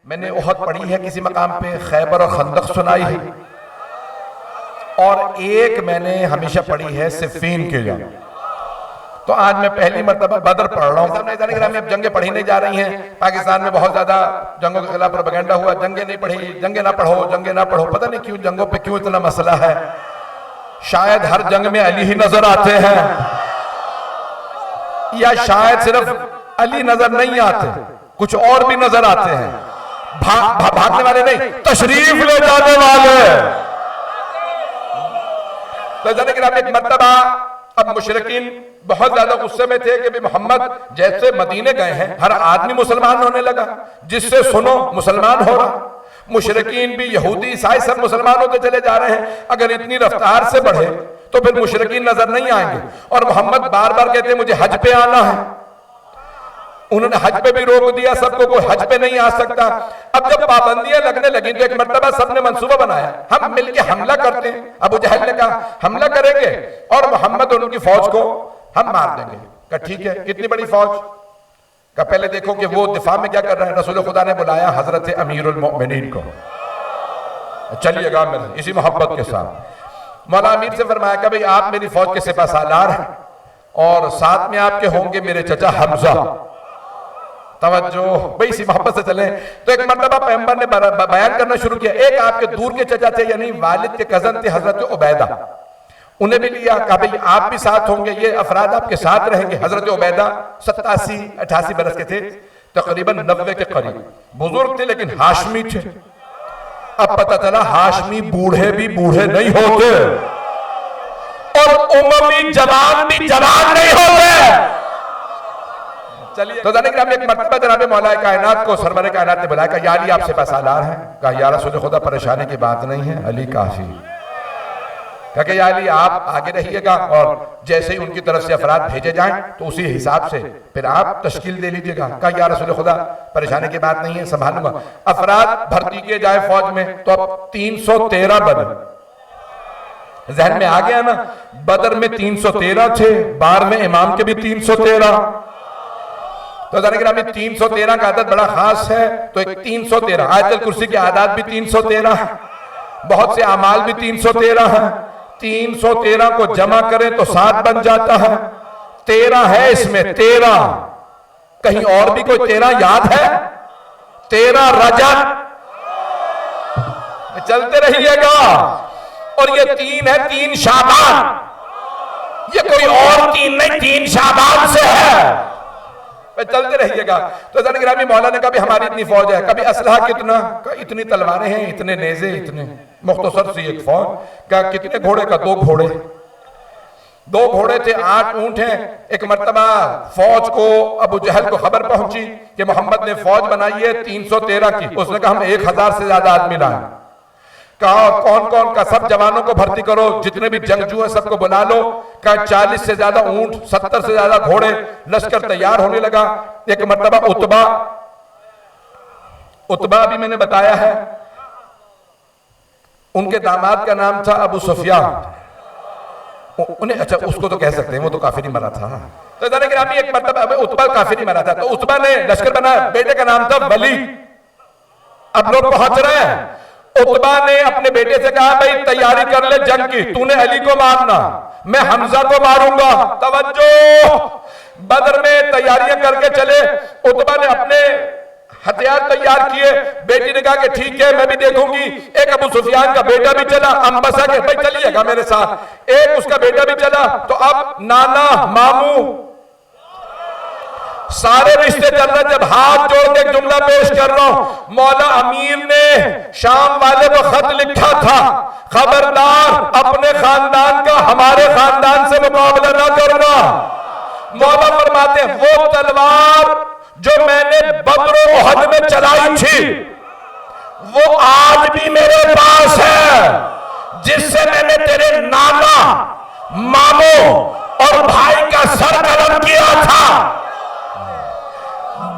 मैंने ओहद पढ़ी है किसी मकाम पे, खैबर और खंदक सुनाई है, और एक मैंने हमेशा पढ़ी है सिफ़ीन के जंग। तो आज मैं पहली मर्तबा बदर पढ़ रहा हूँ। अब जंगें पढ़ी नहीं जा रही हैं। पाकिस्तान में बहुत ज्यादा जंगों के खिलाफ प्रोपेगेंडा हुआ, जंगें नहीं पढ़ी, जंगें ना पढ़ो, जंगें ना पढ़ो। पता नहीं क्यों जंगों पे क्यों इतना मसला है। शायद हर जंग में अली ही नजर आते हैं, या शायद सिर्फ अली नजर नहीं आते, कुछ और भी नजर आते हैं। भागने वाले नहीं, तशरीफ ले जाने वाले। तो एक मर्तबा अब मुशरिकीन बहुत ज्यादा गुस्से में थे कि भी मोहम्मद जैसे मदीने गए हैं, हर आदमी मुसलमान होने लगा, जिससे सुनो मुसलमान हो रहा। मुशरिकीन भी, यहूदी ईसाई सब मुसलमान होते चले जा रहे हैं। अगर इतनी रफ्तार से बढ़े तो फिर मुशरिकीन नजर नहीं आएंगे। और मोहम्मद बार बार कहते मुझे हज पे आना है। उन्होंने हज पे भी रोक दिया सबको, कोई हज पे नहीं आ सकता। अब जब पाबंदियां लगने लगी तो एक मर्तबा सबने मंसूबा बनाया, हम मिलके हमला करते हैं। अबू जहल ने कहा हमला करेंगे और मोहम्मद और उनकी फौज को हम मार देंगे। कहा ठीक है, कितनी बड़ी फौज? का पहले देखो कि वो दिफा में क्या कर रहे हैं। रसूल खुदा ने बुलाया हजरत अमीरुल मोमिनीन को, चलिएगा मेरे इसी मोहब्बत के साथ। मौला अमीर से फरमाया कि भाई आप मेरी फौज के सिपा सालार हैं और साथ में आपके होंगे मेरे चचा हमजा। तवज्जो भाई, इसी मोहब्बत से चले। तो एक मर्तबा पैगंबर ने बयान करना शुरू किया। एक आपके दूर के चचा थे, यानी वालिद के कजन थे हजरत उबैदा, उन्हें भी लिया। कहा भाई आप भी साथ होंगे, ये अफराद आपके साथ रहेंगे। हजरत उबैदा 87-88 बरस के थे, तकरीबन 90 के करीब। बुजुर्ग थे लेकिन हाशमी थे। अब पता चला हाशमी बूढ़े भी बूढ़े नहीं होते और उमवी जवान भी जवान नहीं होते। चलिए, तो एक मर्तबा जनाब मौला कायनात को सरवर कायनात ने बुलाया। कहा या अली आप सिपा सालार हैं? कहा या रसूल खुदा परेशानी की बात नहीं है, अली काफी। कहा या अली आप आगे रहिएगा और जैसे ही उनकी तरफ से अफराद भेजे जाएं तो उसी हिसाब से फिर आप तश्कील दे लीजिएगा। कहा या रसूल खुदा परेशानी की बात नहीं है, संभालूंगा। अफराद भर्ती किए जाए फौज में तो अब 313 बदर जहन में आ गया ना। बदर में 313 थे, बार में इमाम के भी 313। तो 313 का आदत बड़ा खास है। तो एक 313 आयतल कुर्सी के आदात भी 313, बहुत से अमाल भी 313 है। 313 को जमा करें तो 7 बन जाता है। 13 है इसमें, 13 कहीं और भी कोई 13 याद है? 13 रजब, चलते रहिएगा। और ये 3 है 3 शाबान, ये कोई और 3 नहीं, 3 शाबान से है। चलते रहिएगा। तो ज़ानिगरामी मौला ने कहा हमारी इतनी फौज है। कभी असलहा कितना? इतनी तलवारें हैं, इतने नेज़े, इतने मुख्तसर सी एक फौज। क्या कितने घोड़े? का 2 घोड़े। 2 घोड़े थे, 8 ऊंट हैं। एक मर्तबा फौज को अबू जहल को खबर पहुंची कि मोहम्मद ने फौज बनाई है 313 की। उसने कहा हम 1000 से ज्यादा आदमी लाए। कहा कौन कौन? का सब जवानों को भर्ती करो, जितने भी जंगजू हैं सबको बुला लो। कहा 40 से ज्यादा ऊंट, 70 से ज्यादा घोड़े, लश्कर तैयार होने लगा। एक मर्तबा उतबा भी मैंने बताया है, उनके दामाद का नाम था अबू सुफियान। उन्हें अच्छा उसको तो कह सकते हैं, वो तो काफिर ही मरा था। तो एक मर्तबा उतबा काफिर ही मरा था। तो उतबा ने लश्कर बनाया, बेटे का नाम था वली। अब लोग पहुंच रहे हैं। उतबा ने अपने बेटे से कहा भाई तैयारी कर ले जंग की, तूने अली को मारना, मैं हमजा को मारूंगा। तवज्जो, बदर में तैयारियां करके चले। उतबा ने अपने हथियार तैयार किए। बेटी ने कहा कि ठीक है मैं भी देखूंगी। एक अबू सुफियान का बेटा भी चला, अंबसा के भाई चलिएगा मेरे साथ। एक उसका बेटा भी चला। तो अब नाना मामू सारे रिश्ते चल रहे। जब हाथ जोड़ के जुमला पेश कर रहा हूं, मौला अमीर ने शाम वाले को खत लिखा था, खबरदार अपने खानदान का हमारे खानदान से मुकाबला ना करना। मौला फरमाते हैं वो तलवार जो मैंने बद्र ओहद में चलाई थी वो आज भी मेरे पास है, जिससे मैंने तेरे नाना मामू और भाई का सर कलम किया था।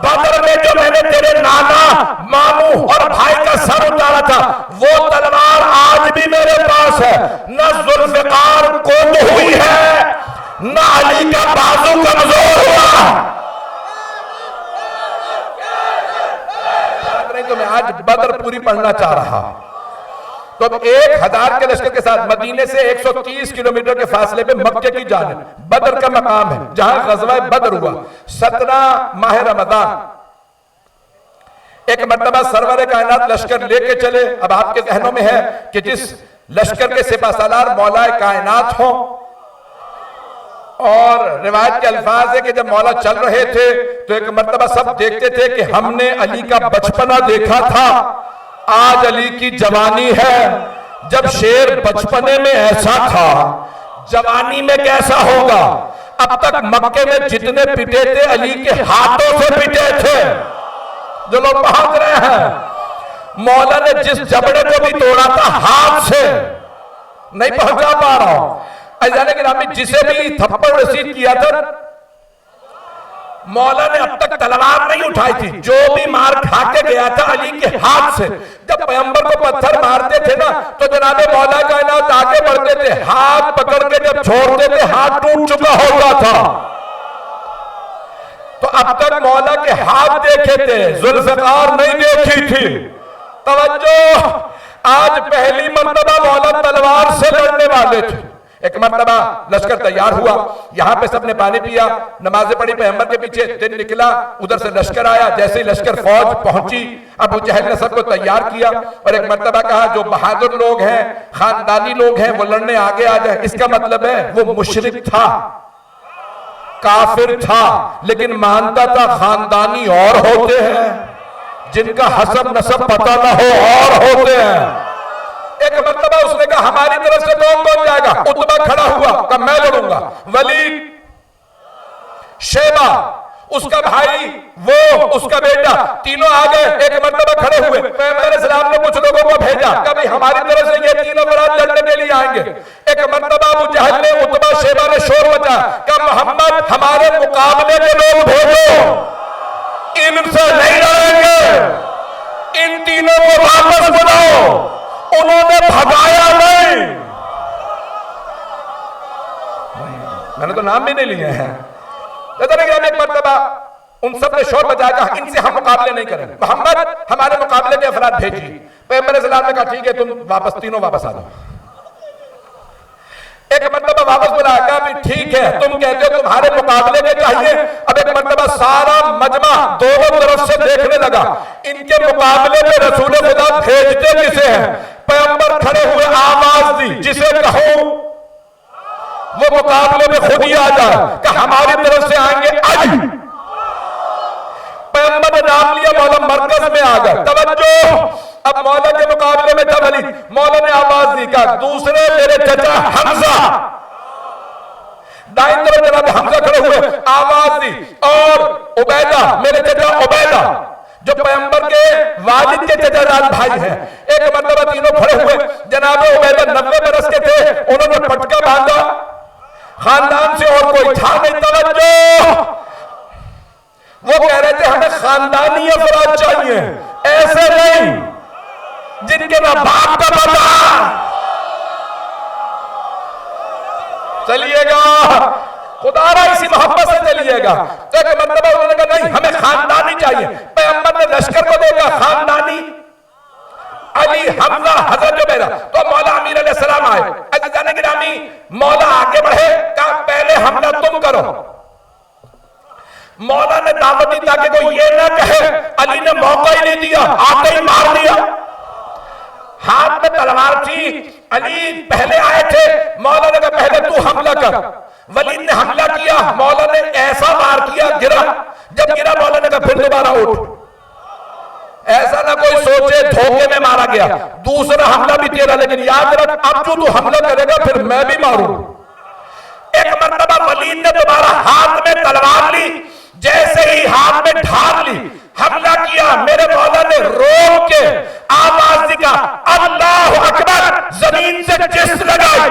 बदर में जो मैंने तेरे नाना मामू और भाई का सर उतारा था वो तलवार आज भी मेरे पास है। न जुल्फिकार कोट हुई है, न अली का बाजू कमजोर हुआ। नहीं तो मैं आज बदर पूरी पढ़ना चाह रहा। तो 1000 के लश्कर के साथ मदीने से 130 किलोमीटर के फासले पे मक्के की जानिब बदर का मकाम है, जहां गज़वा बदर हुआ। 17 माह रमजान एक मर्तबा सरवर कायनात लश्कर लेके चले। अब आपके जहनों में है कि जिस लश्कर के सिपाहसालार मौला कायनात हो, और रिवायत के अल्फाज है कि जब मौला चल रहे थे तो एक मर्तबा सब देखते थे कि हमने अली का बचपना देखा था, आज अली की जवानी है। जब शेर बचपने में ऐसा था, जवानी में कैसा होगा। अब तक मक्के में जितने पिटे थे अली के हाथों से पिटे थे। जो लोग पहुंच रहे हैं, मौला ने जिस जबड़े को भी तोड़ा था हाथ से, नहीं पहुंचा पा रहा हूं, लेकिन जिसे भी थप्पड़ रसीद किया था, मौला ने अब तक तलवार नहीं उठाई थी। जो भी मार खा के गया था अली के हाथ से। जब पैगंबर को पत्थर मारते थे ना, तो जनाबे मौला कायनात आगे बढ़ते थे, हाथ पकड़ के जब छोड़ते थे हाथ टूट चुका होता था। तो अब तक मौला के हाथ देखे थे, जुल्फ़िकार नहीं देखी थी। तवज्जो, आज पहली मर्तबा मौला तलवार से लड़ने वाले थे। एक मर्तबा लश्कर तैयार हुआ, यहाँ पे सबने पानी पिया, नमाजें पढ़ी पैगंबर के पीछे, दिन निकला, उधर से लश्कर आया। जैसे ही लश्कर फौज पहुंची, अबू जहल ने सबको तैयार किया और एक मर्तबा कहा जो बहादुर लोग हैं, खानदानी लोग हैं, वो लड़ने आगे आ जाए। इसका मतलब है वो मुशरिक था, काफिर था, लेकिन मानता था खानदानी और होते हैं, जिनका हसब नसब पता ना हो और होते हैं। एक मर्तबा उसने कहा हमारी तरफ से कौन जाएगा। उतबा खड़ा हुआ, कहा मैं लड़ूंगा। वलीद, शेबा, उसका भाई, वो उसका बेटा, तीनों आ गए। एक मर्तबा खड़े हुए, पैगंबर सलाम ने कुछ लोगों को भेजा, कभी हमारी तरफ से ये तीनों बरात लड़ने के लिए आएंगे। एक मर्तबा अबू जहल ने, उतबा, शेबा ने शोर मचा, कहा मोहम्मद हमारे मुकाबले के लोग भेजो, इनसे नहीं लड़ेंगे, इन तीनों को वापस बुलाओ। उन्होंने भगाया नहीं, मैंने तो नाम भी नहीं लिए हैं। एक मर्तबा उन सब ने शोर बजाया, कहा इनसे हम मुकाबले नहीं करेंगे, मोहम्मद हमारे मुकाबले के अफराद भेजिए। पैगंबर सलाम ने कहा ठीक है, तुम वापस, तीनों वापस आ जाओ। एक मर्तबा वापस बुलाया, कहा भी ठीक है, तुम कहते हो तुम्हारे मुकाबले में चाहिए। अब एक मर्तबा सारा मजमा दोनों तरफ से देखने लगा, इनके मुकाबले में रसूल खुदा भेजते किसे हैं। पैगंबर खड़े हुए, आवाज दी, जिसे कहो वो मुकाबले में खुद ही आ जाए, कि हमारी तरफ से आएंगे आज। पैगंबर ने नाम लिया, मौला मरकज में आ गए। तवज्जो, अब मौला के मुकाबले में था वली। मौला ने आवाज दी, कहा दूसरे मेरे चचा हमजा। दाईं तरफ जनाब हमजा खड़े हुए, आवाज दी, और उबैदा, मेरे चचा उबैदा, जो पैगंबर के वालिद के चचाजाद भाई हैं। एक मर्तबा तीनों खड़े हुए, जनाब उबैदा 90 बरस के थे, उन्होंने पटका बांधा, खानदान से और कोई था नहीं। तवज्जो, वो कह रहे थे हमें खानदानी अफराद चाहिए, ऐसे नहीं जिनके ना बाप का पता। चलिएगा खुदारा, इसी मोहब्बत से चलिएगा। तो एक मर्तबा उन्होंने कहा नहीं हमें खानदानी चाहिए। पैगंबर ने लश्कर को देखा, खानदानी, अली, हमजा, हजरत जुबैर। तो मौला अमीर अलैहिस्सलाम आए। अज़ीज़ान गिरामी, मौला आगे बढ़े, कहा पहले हमला तुम करो। मौला ने दावत दी ताकि कोई ये ना कहे अली ने मौका ही नहीं दिया, आते ही मार दिया। हाथ में तलवार थी, अली पहले आए थे। मौला ने कहा पहले तू हमला कर। वलीद ने हमला किया, मौला ने ऐसा मार किया, गिरा। जब गिरा मौला ने कहा फिर दोबारा उठ। ऐसा ना कोई सोचे धोखे में मारा गया, दूसरा हमला भी तेरा, लेकिन याद रख अब जो तू हमला करेगा फिर मैं भी मारूं। एक मर्तबा वलीद ने दोबारा हाथ में तलवार ली, जैसे ही हाथ में ढाल ली, हमला किया। मेरे मौला ने रोक के आवाज दी, अल्लाहु अकबर, जमीन से जिस लगाई,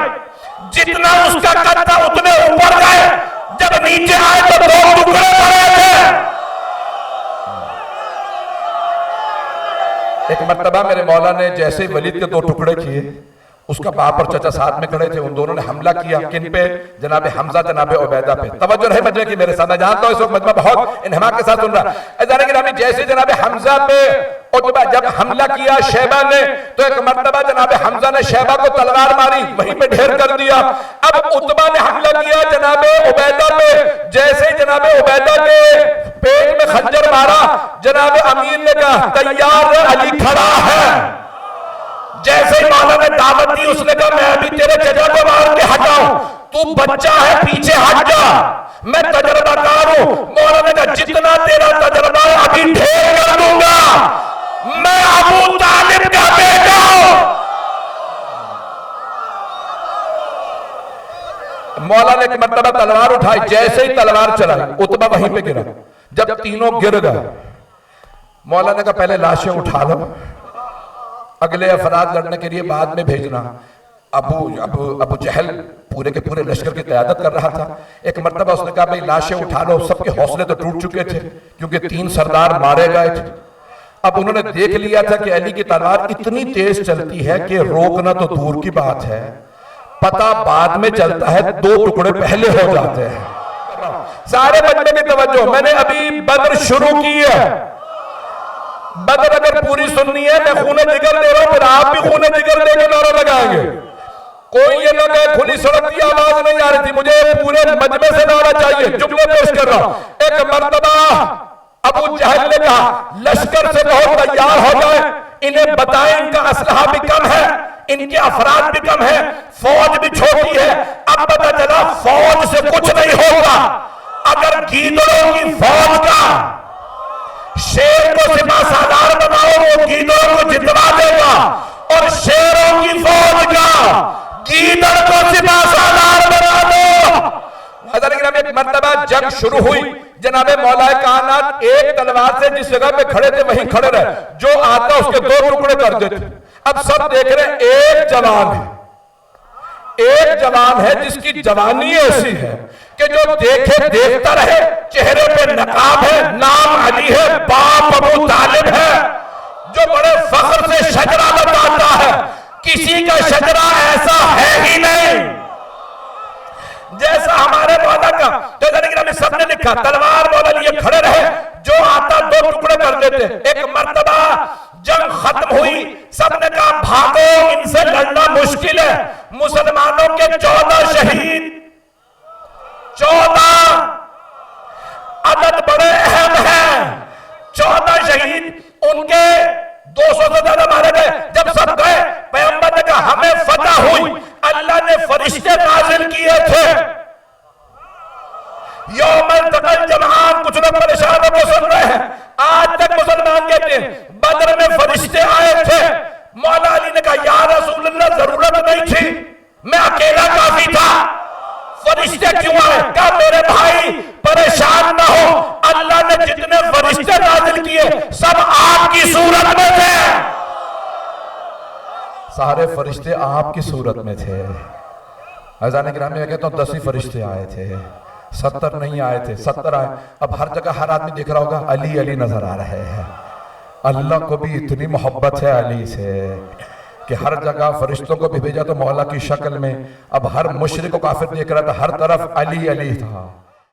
जितना उसका कद था उतने ऊपर गए। जब नीचे आए तो दो टुकड़े पड़े थे। एक मर्तबा मेरे मौला ने जैसे वलीद के 2 टुकड़े किए, उसका बाप और चचा साथ में खड़े थे, उन दोनों ने हमला किया। किन पे? जनाब हमजा, जनाब उबैदा पे। तवज्जो रहे मजमे की मेरे साथ, मैं जानता हूं इस वक्त मजमा बहुत इन्हमाक के साथ सुन रहा है। जैसे जनाब हमजा पे उतबा जब हमला किया शैबा ने, तो एक मर्तबा जनाब हमजा ने शैबा को तलवार मारी, वहीं पे ढेर कर दिया। अब उतबा ने हमला किया जनाब उबैदा पे, जैसे ही जनाब उबैदा के पेट में खंजर मारा, जनाब अमीर ने कहा तैयार अली खड़ा है। जैसे ही मौला ने दावत दी, उसने कहा मैं अभी तेरे जजा को मार के हटाऊं, तू बच्चा है पीछे हट जा, मैं तजर्बाकार हूं। मौला ने कहा जितना तेरा तजर्बा है अभी ढेर कर दूंगा, मैं अबू तालिब का बेटा हूं। मौला ने एक मर्तबा तलवार उठाई, जैसे ही तलवार चलाई उतबा वहीं पे गिरा। जब तीनों गिर गए, मौला ने कहा पहले लाशें उठा लो, अगले अफराद लड़ने के लिए बाद में भेजना। अबू जहल पूरे के पूरे लश्कर की क़यादत कर रहा था। एक मर्तबा उसने कहा भाई लाशें उठा लो, सबके हौसले तो टूट चुके थे क्योंकि 3 सरदार मारे गए थे। अब उन्होंने देख लिया था कि अली की तलवार इतनी तेज चलती है कि रोकना तो दूर की बात है, पता बाद में चलता है, 2 टुकड़े पहले हो जाते हैं। सारे बंदे की तवज्जो, मैंने अभी बद्र शुरू की है। बद्र अगर पूरी सुननी है, मैं खूने जिगर दे रहा हूं, फिर आप भी खूने जिगर देके नारा लगाएंगे। कोई ये ना कहे खुली सड़क की आवाज नहीं आ रही थी, मुझे पूरे मजमे से नारा चाहिए। जुमले पेश कर रहा हूं। एक मर्तबा अबू जहल ने कहा लश्कर से बहुत तैयार हो जाए, इन्हें बताएं इनका असलहा भी कम है, इनके अफराद भी कम है, फौज भी छोटी है। अब पता चला फौज से कुछ नहीं होगा। अगर गीदड़ों की फौज का शेर को सिपा सालार बनाओ, वो गीदड़ों को जितवा देगा, और शेरों की फौज का गीदड़ को सिपा सालार बना दो। एक मर्तबा जंग शुरू हुई, जनाबे मौलाए कायनात एक तलवार से जिस जगह पे खड़े थे वहीं खड़े रहे, जो आता उसके 2 टुकड़े कर देते। अब सब देख रहे एक जवान है, एक जवान है जिसकी जवानी ऐसी है कि जो देखे देखता रहे, चेहरे पे नकाब है, नाम अली है, बाप अबू तालिब है, जो बड़े फख्र से शजरा बताता है, किसी का शजरा ऐसा है ही नहीं जैसा हमारे मौला का। तो सबने लिखा तलवार मौला लिए खड़े रहे, जो आता 2 टुकड़े कर देते। एक मर्तबा जंग खत्म हुई, सबने कहा भागो, इनसे लड़ना मुश्किल है। मुसलमानों के 14 शहीद, 14 अदद बड़े अहम हैं, 14 शहीद, उनके 200 से ज्यादा मारे गए। जब सब गए, पैगंबर ने कहा हमें फतह हुई, अल्लाह ने फरिश्ते नाज़िल किए थे। यौमल तक़ल जमआन, कुछ लोग परेशान होकर सुन रहे हैं, आज तक मुसलमान कहते हैं बदर में फरिश्ते आए थे। मौला अली ने कहा या रसूल अल्लाह जरूरत नहीं थी, मैं अकेला काफी था, फरिश्ते क्यों आए? कहा मेरे भाई परेशान ना हो, अल्लाह ने जितने फरिश्ते नाज़िल किए सब आपकी सूरत में थे। सारे फरिश्ते आपकी सूरत में थे। अज़ान गिरामी में कहता हूँ 10 ही फरिश्ते आए थे, 70 नहीं आए थे, 70 आए। अब हर जगह हर आदमी देख रहा होगा अली अली नजर आ रहे हैं। अल्लाह को भी इतनी मोहब्बत है अली से कि हर जगह फरिश्तों को भी भेजा तो मौला की शक्ल में। अब हर मुशरिक को काफिर देख रहा था, हर तरफ अली अली था।